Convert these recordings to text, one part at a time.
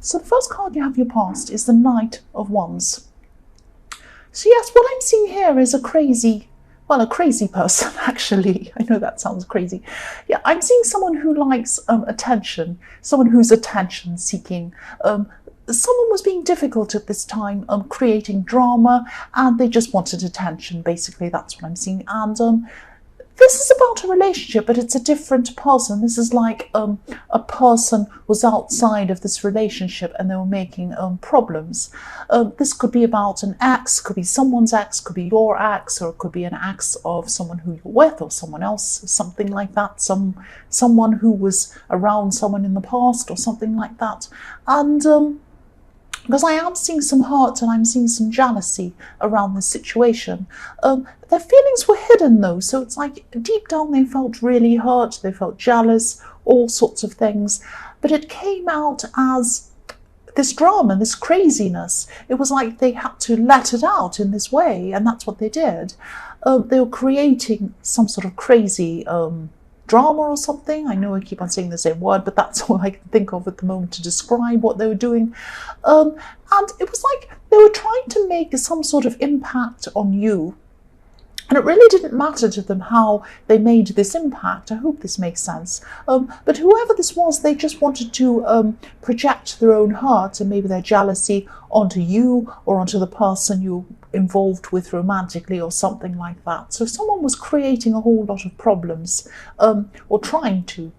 So the first card you have your past is the Knight of Wands. So yes, what I'm seeing here is a crazy person, actually. I know that sounds crazy. Yeah, I'm seeing someone who likes attention, someone who's attention seeking. Someone was being difficult at this time, creating drama, and they just wanted attention, basically. That's what I'm seeing. And this is about a relationship, but it's a different person. This is like a person was outside of this relationship and they were making problems. This could be about an ex, could be someone's ex, could be your ex, or it could be an ex of someone who you're with or someone else, something like that. Someone who was around someone in the past or something like that. And because I am seeing some hurt and I'm seeing some jealousy around this situation. Their feelings were hidden though, so it's like deep down they felt really hurt, they felt jealous, all sorts of things. But it came out as this drama, this craziness. It was like they had to let it out in this way, and that's what they did. They were creating some sort of crazy drama or something. I know I keep on saying the same word, but that's all I can think of at the moment to describe what they were doing. And it was like they were trying to make some sort of impact on you. And it really didn't matter to them how they made this impact. I hope this makes sense. But whoever this was, they just wanted to project their own hurt and maybe their jealousy onto you or onto the person you involved with romantically or something like that. So someone was creating a whole lot of problems or trying to.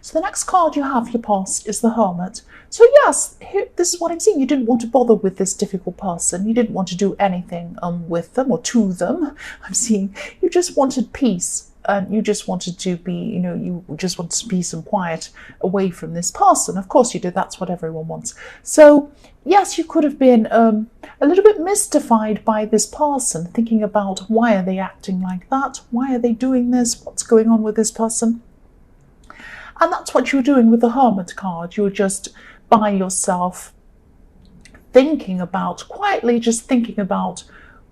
So the next card you have, your past, is the Hermit. So yes, this is what I'm seeing. You didn't want to bother with this difficult person. You didn't want to do anything with them or to them. I'm seeing you just wanted peace. And you just wanted to be, you just wanted peace and quiet away from this person. Of course you did. That's what everyone wants. So yes, you could have been a little bit mystified by this person, thinking about why are they acting like that? Why are they doing this? What's going on with this person? And that's what you were doing with the Hermit card. You were just by yourself quietly just thinking about,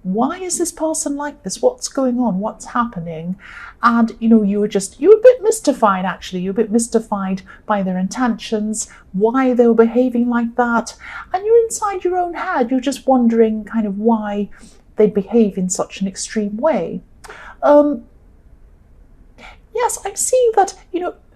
why is this person like this? What's going on? What's happening? And, you were a bit mystified, actually. You were a bit mystified by their intentions, why they were behaving like that. And you're inside your own head. You're just wondering kind of why they behave in such an extreme way. Yes, I'm seeing that,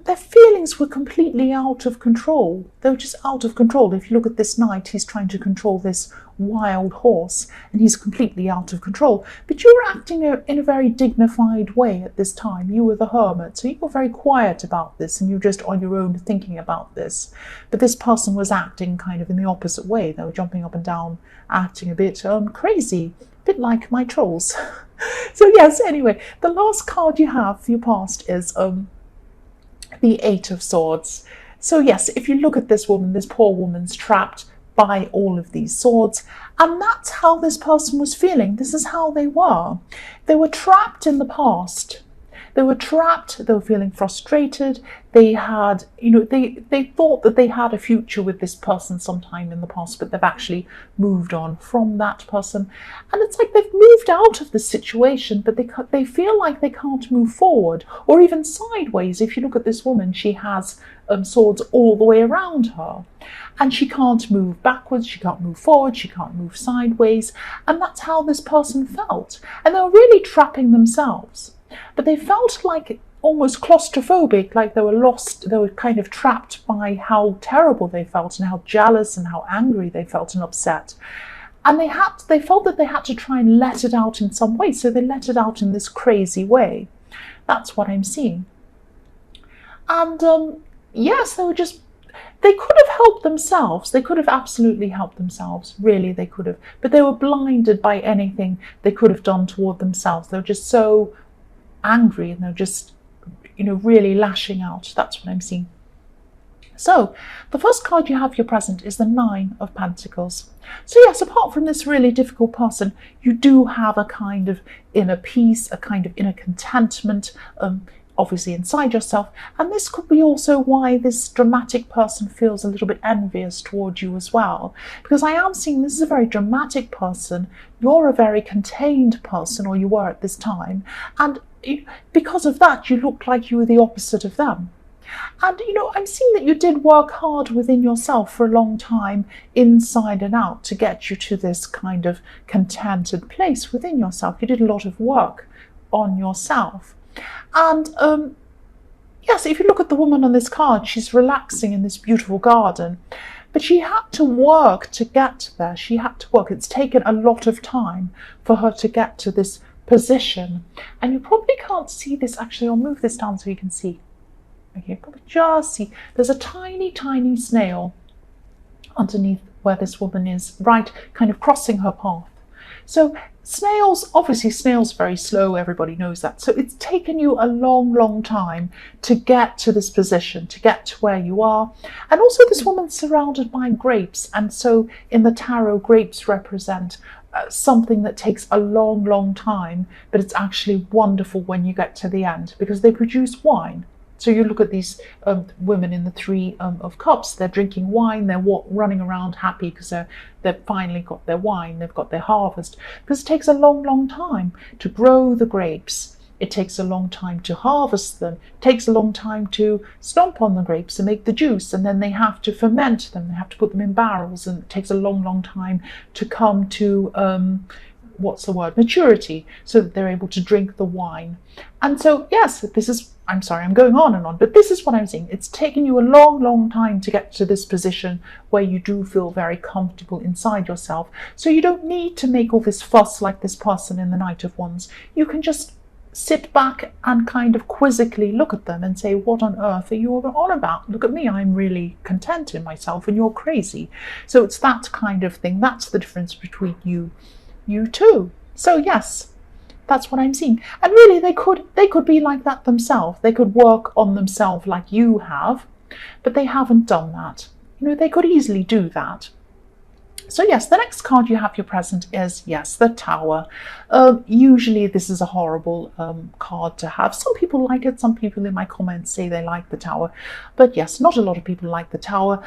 their feelings were completely out of control. They were just out of control. If you look at this knight, he's trying to control this wild horse, and he's completely out of control. But you were acting in a very dignified way at this time. You were the Hermit, so you were very quiet about this, and you were just on your own thinking about this. But this person was acting kind of in the opposite way. They were jumping up and down, acting a bit crazy, a bit like my trolls. So yes, anyway, the last card you have for your past is the Eight of Swords. So yes, if you look at this woman, this poor woman's trapped by all of these swords, and that's how this person was feeling. This is how they were. They were trapped in the past. They were trapped, they were feeling frustrated. They had, they thought that they had a future with this person sometime in the past, but they've actually moved on from that person. And it's like they've moved out of the situation, but they feel like they can't move forward or even sideways. If you look at this woman, she has swords all the way around her. And she can't move backwards, she can't move forward, she can't move sideways. And that's how this person felt. And they were really trapping themselves. But they felt like almost claustrophobic, like they were lost, they were kind of trapped by how terrible they felt and how jealous and how angry they felt and upset. And they felt that they had to try and let it out in some way, so they let it out in this crazy way. That's what I'm seeing. And yes, they could have helped themselves. They could have absolutely helped themselves. Really, they could have. But they were blinded by anything they could have done toward themselves. They were just so angry and they're just, really lashing out. That's what I'm seeing. So the first card you have your present is the Nine of Pentacles. So yes, apart from this really difficult person, you do have a kind of inner peace, a kind of inner contentment, obviously inside yourself. And this could be also why this dramatic person feels a little bit envious toward you as well. Because I am seeing this is a very dramatic person. You're a very contained person, or you were at this time. And because of that, you look like you were the opposite of them. And, I'm seeing that you did work hard within yourself for a long time, inside and out, to get you to this kind of contented place within yourself. You did a lot of work on yourself. And yes, if you look at the woman on this card, she's relaxing in this beautiful garden. But she had to work to get there. She had to work. It's taken a lot of time for her to get to this position. And you probably can't see this. Actually, I'll move this down so you can see. Okay, probably just see. There's a tiny, tiny snail underneath where this woman is, right, kind of crossing her path. So snails are very slow, everybody knows that. So it's taken you a long, long time to get to this position, to get to where you are. And also this woman's surrounded by grapes. And so in the tarot, grapes represent something that takes a long, long time, but it's actually wonderful when you get to the end because they produce wine. So you look at these women in the Three of Cups, they're drinking wine, they're running around happy because they've finally got their wine, they've got their harvest. Because it takes a long, long time to grow the grapes. It takes a long time to harvest them. It takes a long time to stomp on the grapes and make the juice, and then they have to ferment them. They have to put them in barrels, and it takes a long, long time to come to maturity, so that they're able to drink the wine. And so, yes, I'm sorry, I'm going on and on, but this is what I'm saying. It's taken you a long, long time to get to this position where you do feel very comfortable inside yourself. So you don't need to make all this fuss like this person in the Knight of Wands. You can just sit back and kind of quizzically look at them and say, what on earth are you on about? Look at me, I'm really content in myself and you're crazy. So it's that kind of thing. That's the difference between you two. So yes, that's what I'm seeing. And really they could be like that themselves. They could work on themselves like you have, but they haven't done that. They could easily do that. So yes, the next card you have your present is, yes, the Tower. Usually this is a horrible card to have. Some people like it. Some people in my comments say they like the Tower. But yes, not a lot of people like the Tower.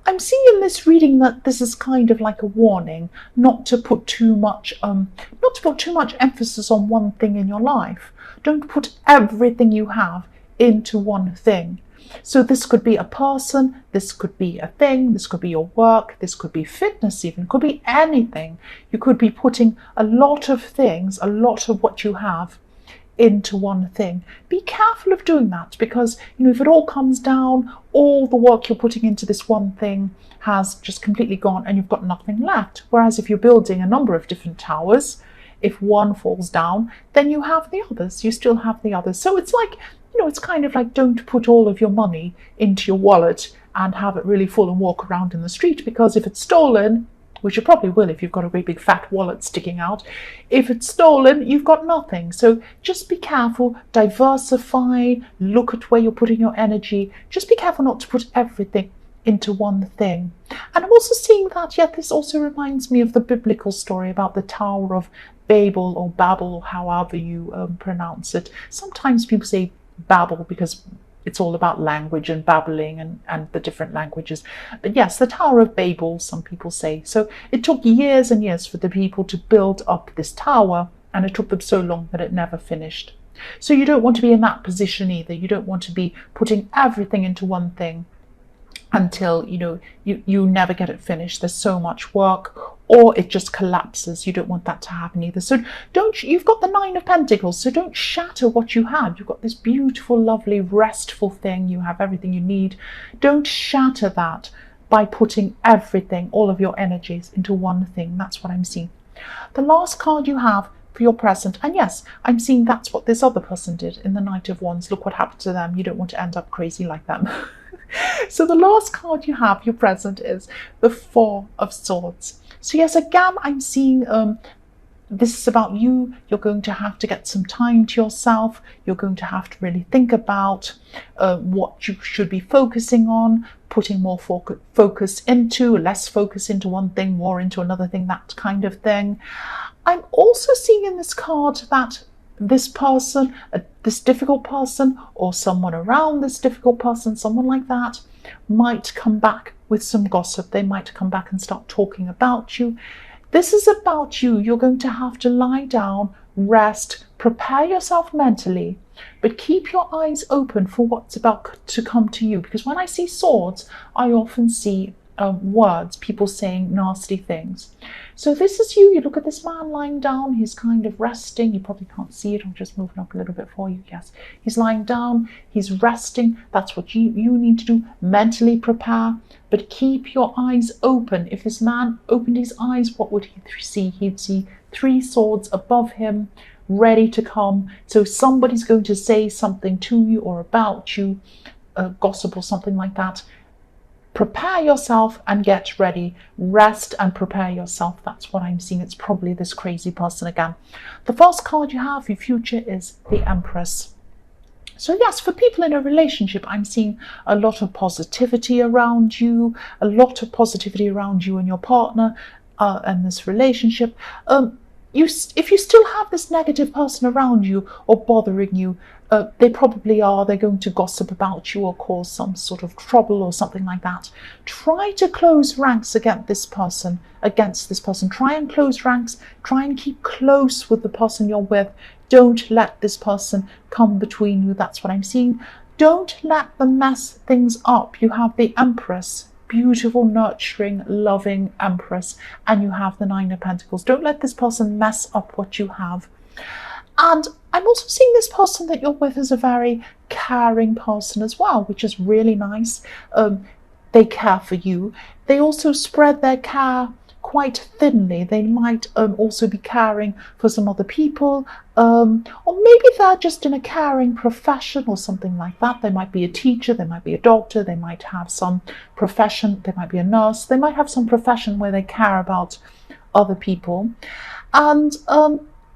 I'm seeing in this reading that this is kind of like a warning not to put too much emphasis on one thing in your life. Don't put everything you have into one thing. So this could be a person, this could be a thing, this could be your work, this could be fitness even, could be anything. You could be putting a lot of things, a lot of what you have into one thing. Be careful of doing that because, if it all comes down, all the work you're putting into this one thing has just completely gone and you've got nothing left. Whereas if you're building a number of different towers, if one falls down, then you have the others. You still have the others. So it's like, it's kind of like, don't put all of your money into your wallet and have it really full and walk around in the street, because if it's stolen, which you probably will if you've got a great big fat wallet sticking out, if it's stolen, you've got nothing. So just be careful, diversify, look at where you're putting your energy. Just be careful not to put everything into one thing. And I'm also seeing that, this also reminds me of the biblical story about the Tower of Babel or Babel, or however you pronounce it. Sometimes people say Babel because it's all about language and babbling and the different languages. But yes, the Tower of Babel, some people say. So it took years and years for the people to build up this tower, and it took them so long that it never finished. So you don't want to be in that position either. You don't want to be putting everything into one thing until you never get it finished. There's so much work, or it just collapses. You don't want that to happen either. So you've got the Nine of Pentacles, so don't shatter what you have. You've got this beautiful, lovely, restful thing. You have everything you need. Don't shatter that by putting everything, all of your energies, into one thing. That's what I'm seeing. The last card you have for your present, and yes, I'm seeing that's what this other person did in the Knight of Wands. Look what happened to them. You don't want to end up crazy like them. So the last card you have, your present, is the Four of Swords. So yes, again, I'm seeing this is about you. You're going to have to get some time to yourself. You're going to have to really think about what you should be focusing on, putting more focus into, less focus into one thing, more into another thing, that kind of thing. I'm also seeing in this card that this person, this difficult person, or someone around this difficult person, someone like that, might come back with some gossip. They might come back and start talking about you. This is about you. You're going to have to lie down, rest, prepare yourself mentally, but keep your eyes open for what's about to come to you. Because when I see swords, I often see words, people saying nasty things. So this is you. You look at this man lying down. He's kind of resting. You probably can't see it. I'm just moving up a little bit for you. Yes, he's lying down. He's resting. That's what you need to do. Mentally prepare, but keep your eyes open. If this man opened his eyes, what would he see? He'd see 3 swords above him, ready to come. So somebody's going to say something to you or about you, gossip or something like that. Prepare yourself and get ready. Rest and prepare yourself. That's what I'm seeing. It's probably this crazy person again. The first card you have for your future is the Empress. So yes, for people in a relationship, I'm seeing a lot of positivity around you, a lot of positivity around you and your partner and this relationship. If you still have this negative person around you or bothering you, they probably are. They're going to gossip about you or cause some sort of trouble or something like that. Try to close ranks against this person. Try and close ranks. Try and keep close with the person you're with. Don't let this person come between you. That's what I'm seeing. Don't let them mess things up. You have the Empress. Beautiful, nurturing, loving Empress, and you have the 9 of Pentacles. Don't let this person mess up what you have. And I'm also seeing this person that you're with as a very caring person as well, which is really nice. They care for you. They also spread their care quite thinly. They might also be caring for some other people, or maybe they're just in a caring profession or something like that. They might be a teacher, they might be a doctor, they might have some profession, they might be a nurse, they might have some profession where they care about other people. And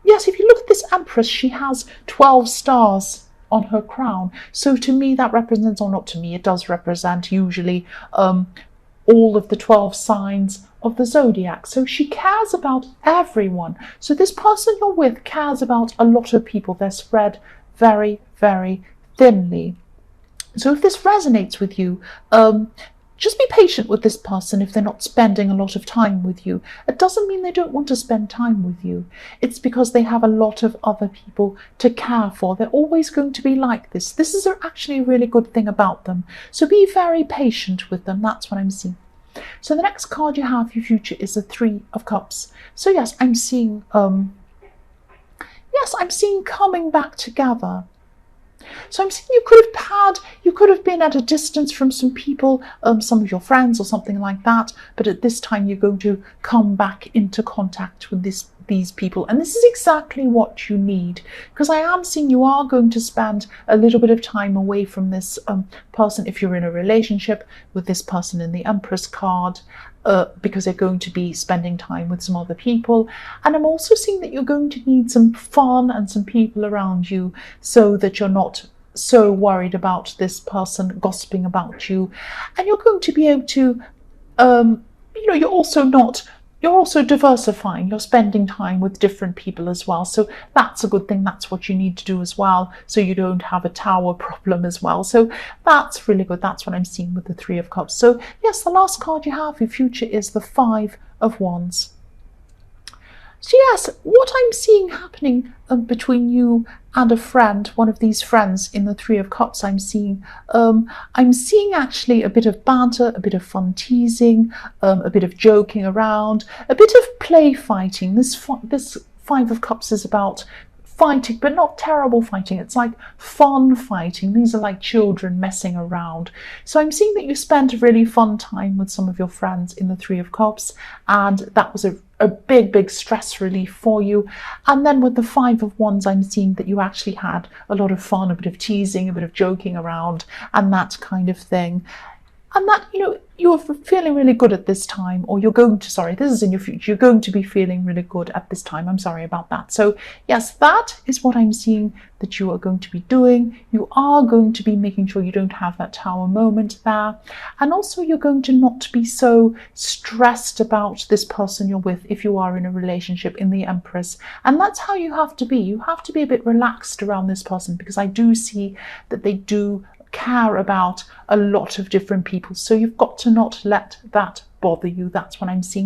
yes, if you look at this Empress, she has 12 stars on her crown. So to me that represents, or not to me, it does represent usually all of the 12 signs of the zodiac. So she cares about everyone. So this person you're with cares about a lot of people. They're spread very, very thinly. So if this resonates with you, just be patient with this person if they're not spending a lot of time with you. It doesn't mean they don't want to spend time with you. It's because they have a lot of other people to care for. They're always going to be like this. This is actually a really good thing about them. So be very patient with them. That's what I'm seeing. So the next card you have for your future is the 3 of Cups. So yes, I'm seeing coming back together. So I'm seeing you could have been at a distance from some people, some of your friends or something like that, but at this time you're going to come back into contact with these people, and this is exactly what you need, because I am seeing you are going to spend a little bit of time away from this person if you're in a relationship with this person in the Empress card, because they're going to be spending time with some other people. And I'm also seeing that you're going to need some fun and some people around you so that you're not so worried about this person gossiping about you, and you're going to be able to you're also diversifying. You're spending time with different people as well. So that's a good thing. That's what you need to do as well, so you don't have a tower problem as well. So that's really good. That's what I'm seeing with the 3 of Cups. So yes, the last card you have for your future is the 5 of Wands. So yes, what I'm seeing happening between you and a friend, one of these friends in the 3 of Cups, I'm seeing actually a bit of banter, a bit of fun teasing, a bit of joking around, a bit of play fighting. This 5 of Cups is about fighting, but not terrible fighting. It's like fun fighting. These are like children messing around. So I'm seeing that you spent a really fun time with some of your friends in the 3 of Cups, and that was a big stress relief for you. And then with the 5 of Wands, I'm seeing that you actually had a lot of fun, a bit of teasing, a bit of joking around, and that kind of thing. And that, you're feeling really good at this time, or this is in your future, you're going to be feeling really good at this time. I'm sorry about that. So yes, that is what I'm seeing that you are going to be doing. You are going to be making sure you don't have that tower moment there. And also you're going to not be so stressed about this person you're with if you are in a relationship in the Empress. And that's how you have to be. You have to be a bit relaxed around this person, because I do see that they do care about a lot of different people. So you've got to not let that bother you. That's what I'm seeing.